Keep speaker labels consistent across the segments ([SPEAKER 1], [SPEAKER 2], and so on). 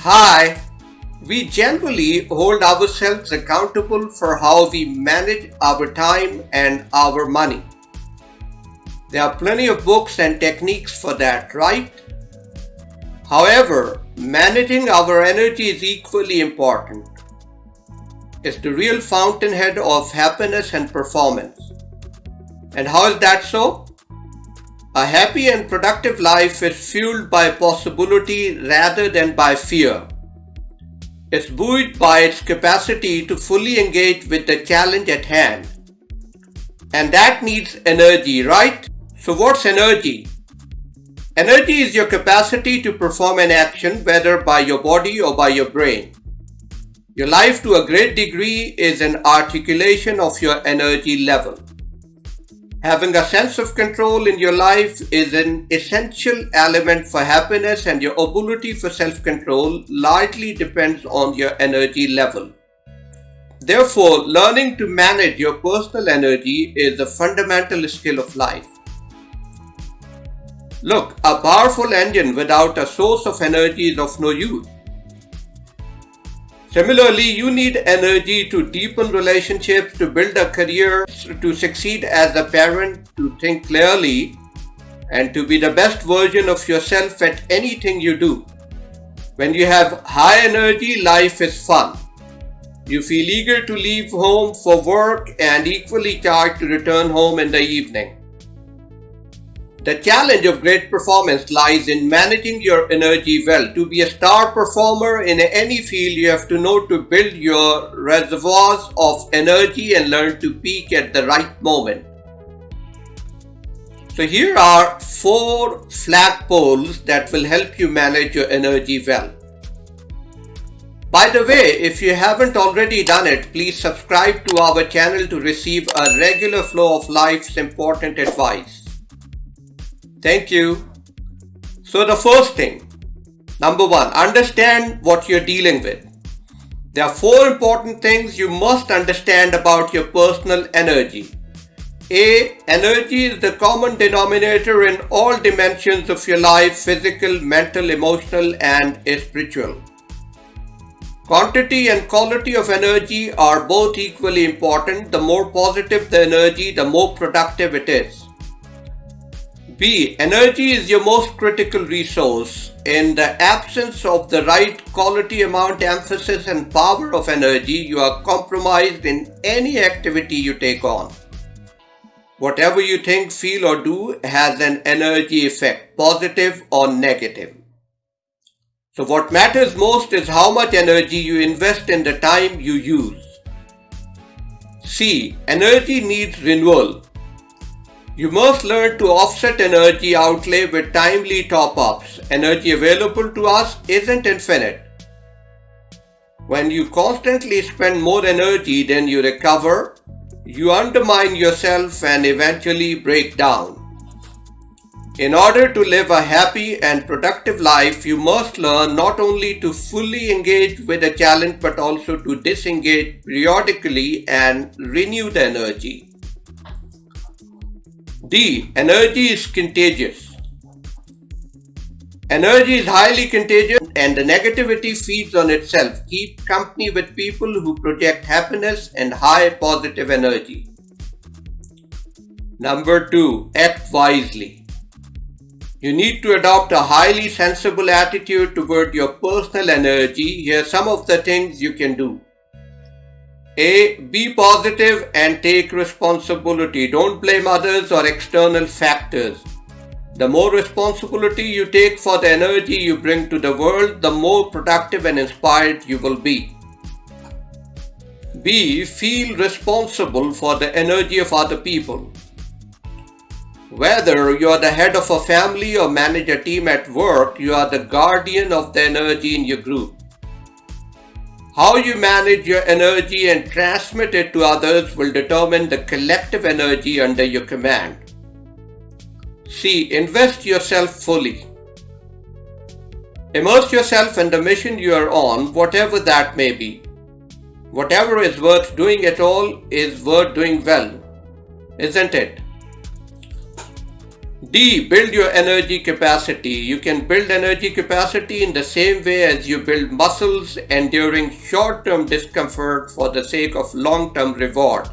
[SPEAKER 1] Hi, we generally hold ourselves accountable for how we manage our time and our money. There are plenty of books and techniques for that, right? However, managing our energy is equally important. It's the real fountainhead of happiness and performance. And how is that so? A happy and productive life is fueled by possibility rather than by fear. It's buoyed by its capacity to fully engage with the challenge at hand. And that needs energy, right? So what's energy? Energy is your capacity to perform an action, whether by your body or by your brain. Your life to a great degree is an articulation of your energy level. Having a sense of control in your life is an essential element for happiness, and your ability for self-control largely depends on your energy level. Therefore, learning to manage your personal energy is a fundamental skill of life. Look, a powerful engine without a source of energy is of no use. Similarly, you need energy to deepen relationships, to build a career, to succeed as a parent, to think clearly, and to be the best version of yourself at anything you do. When you have high energy, life is fun. You feel eager to leave home for work and equally charged to return home in the evening. The challenge of great performance lies in managing your energy well. To be a star performer in any field, you have to know to build your reservoirs of energy and learn to peak at the right moment. So here are 4 flagpoles that will help you manage your energy well. By the way, if you haven't already done it, please subscribe to our channel to receive a regular flow of life's important advice. Thank you. So the first thing, number 1, understand what you're dealing with. There are 4 important things you must understand about your personal energy. A. Energy is the common denominator in all dimensions of your life: physical, mental, emotional, and spiritual. Quantity and quality of energy are both equally important. The more positive the energy, the more productive it is. B. Energy is your most critical resource. In the absence of the right quality, amount, emphasis, and power of energy, you are compromised in any activity you take on. Whatever you think, feel, or do has an energy effect, positive or negative. So what matters most is how much energy you invest in the time you use. C. Energy needs renewal. You must learn to offset energy outlay with timely top-ups. Energy available to us isn't infinite. When you constantly spend more energy than you recover, you undermine yourself and eventually break down. In order to live a happy and productive life, you must learn not only to fully engage with a challenge but also to disengage periodically and renew the energy. D. Energy is contagious. Energy is highly contagious and the negativity feeds on itself. Keep company with people who project happiness and high positive energy. Number 2. Act wisely. You need to adopt a highly sensible attitude toward your personal energy. Here are some of the things you can do. A. Be positive and take responsibility. Don't blame others or external factors. The more responsibility you take for the energy you bring to the world, the more productive and inspired you will be. B. Feel responsible for the energy of other people. Whether you are the head of a family or manage a team at work, you are the guardian of the energy in your group. How you manage your energy and transmit it to others will determine the collective energy under your command. C. Invest yourself fully. Immerse yourself in the mission you are on, whatever that may be. Whatever is worth doing at all is worth doing well, isn't it? D. Build your energy capacity. You can build energy capacity in the same way as you build muscles, enduring short-term discomfort for the sake of long-term reward.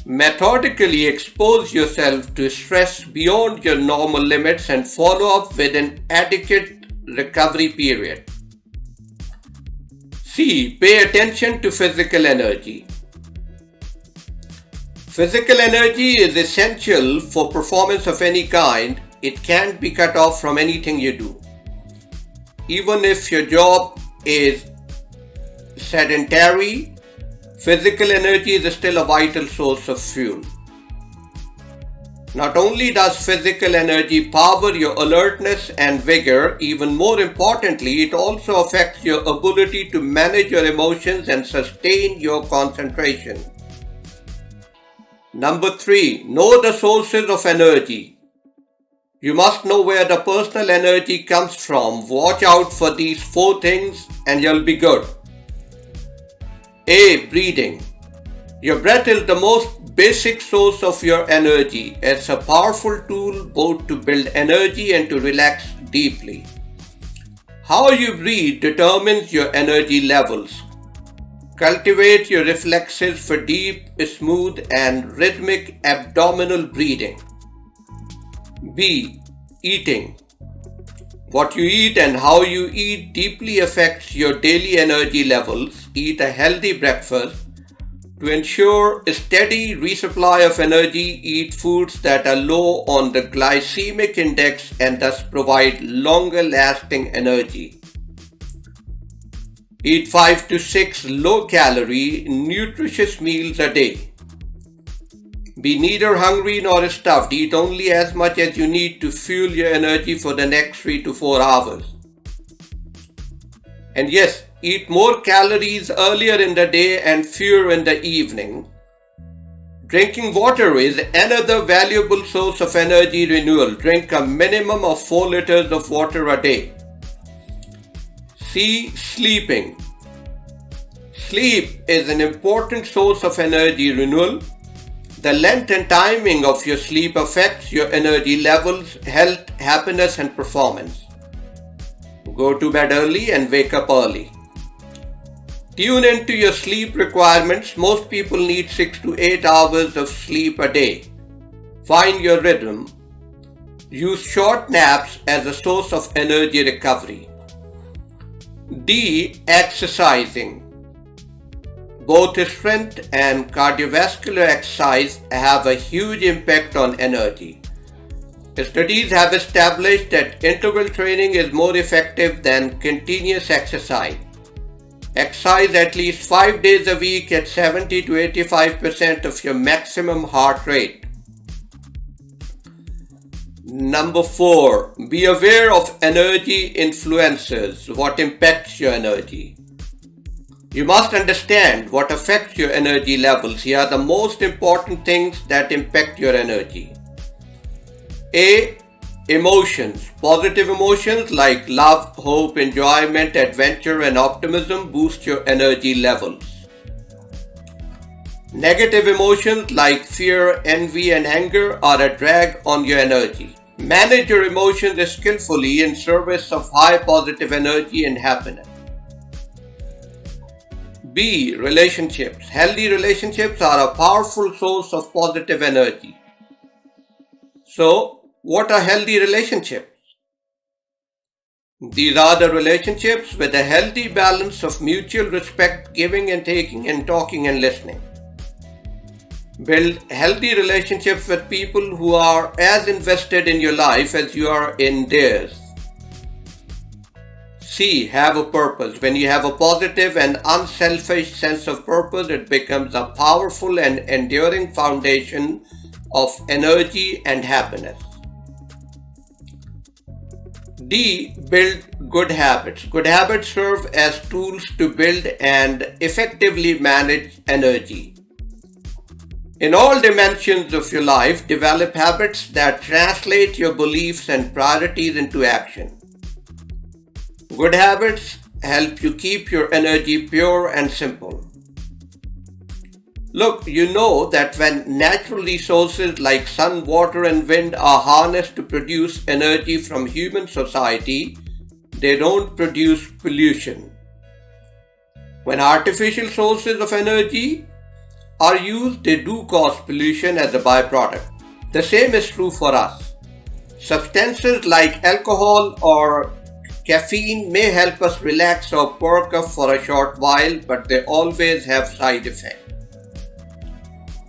[SPEAKER 1] Methodically expose yourself to stress beyond your normal limits and follow up with an adequate recovery period. C. Pay attention to physical energy. Physical energy is essential for performance of any kind. It can't be cut off from anything you do. Even if your job is sedentary, physical energy is still a vital source of fuel. Not only does physical energy power your alertness and vigor, even more importantly, it also affects your ability to manage your emotions and sustain your concentration. Number 3. Know the sources of energy. You must know where the personal energy comes from. Watch out for these 4 things and you'll be good. A. Breathing. Your breath is the most basic source of your energy. It's a powerful tool both to build energy and to relax deeply. How you breathe determines your energy levels. Cultivate your reflexes for deep, smooth, and rhythmic abdominal breathing. B. Eating. What you eat and how you eat deeply affects your daily energy levels. Eat a healthy breakfast. To ensure a steady resupply of energy, eat foods that are low on the glycemic index and thus provide longer lasting energy. Eat 5 to 6 low-calorie, nutritious meals a day. Be neither hungry nor stuffed. Eat only as much as you need to fuel your energy for the next 3 to 4 hours. And yes, eat more calories earlier in the day and fewer in the evening. Drinking water is another valuable source of energy renewal. Drink a minimum of 4 liters of water a day. C. Sleeping. Sleep is an important source of energy renewal. The length and timing of your sleep affects your energy levels, health, happiness, and performance. Go to bed early and wake up early. Tune into your sleep requirements. Most people need 6 to 8 hours of sleep a day. Find your rhythm. Use short naps as a source of energy recovery. D. Exercising. Both strength and cardiovascular exercise have a huge impact on energy. Studies have established that interval training is more effective than continuous exercise. Exercise at least 5 days a week at 70 to 85% of your maximum heart rate. Number 4. Be aware of energy influencers. What impacts your energy? You must understand what affects your energy levels. Here are the most important things that impact your energy. A. Emotions. Positive emotions like love, hope, enjoyment, adventure, and optimism boost your energy levels. Negative emotions like fear, envy, and anger are a drag on your energy. Manage your emotions skillfully in service of high positive energy and happiness. B. Relationships. Healthy relationships are a powerful source of positive energy. So, what are healthy relationships? These are the relationships with a healthy balance of mutual respect, giving and taking, and talking and listening. Build healthy relationships with people who are as invested in your life as you are in theirs. C. Have a purpose. When you have a positive and unselfish sense of purpose, it becomes a powerful and enduring foundation of energy and happiness. D. Build good habits. Good habits serve as tools to build and effectively manage energy. In all dimensions of your life, develop habits that translate your beliefs and priorities into action. Good habits help you keep your energy pure and simple. Look, you know that when natural resources like sun, water and wind are harnessed to produce energy from human society, they don't produce pollution. When artificial sources of energy are used, they do cause pollution as a byproduct. The same is true for us. Substances like alcohol or caffeine may help us relax or perk up for a short while, but they always have side effects.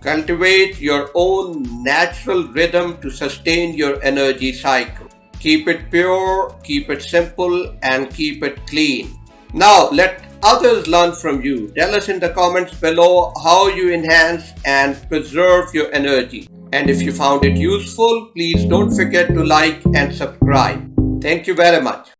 [SPEAKER 1] Cultivate your own natural rhythm to sustain your energy cycle. Keep it pure, keep it simple, and keep it clean. Now, let others learn from you. Tell us in the comments below how you enhance and preserve your energy. And if you found it useful, please don't forget to like and subscribe. Thank you very much.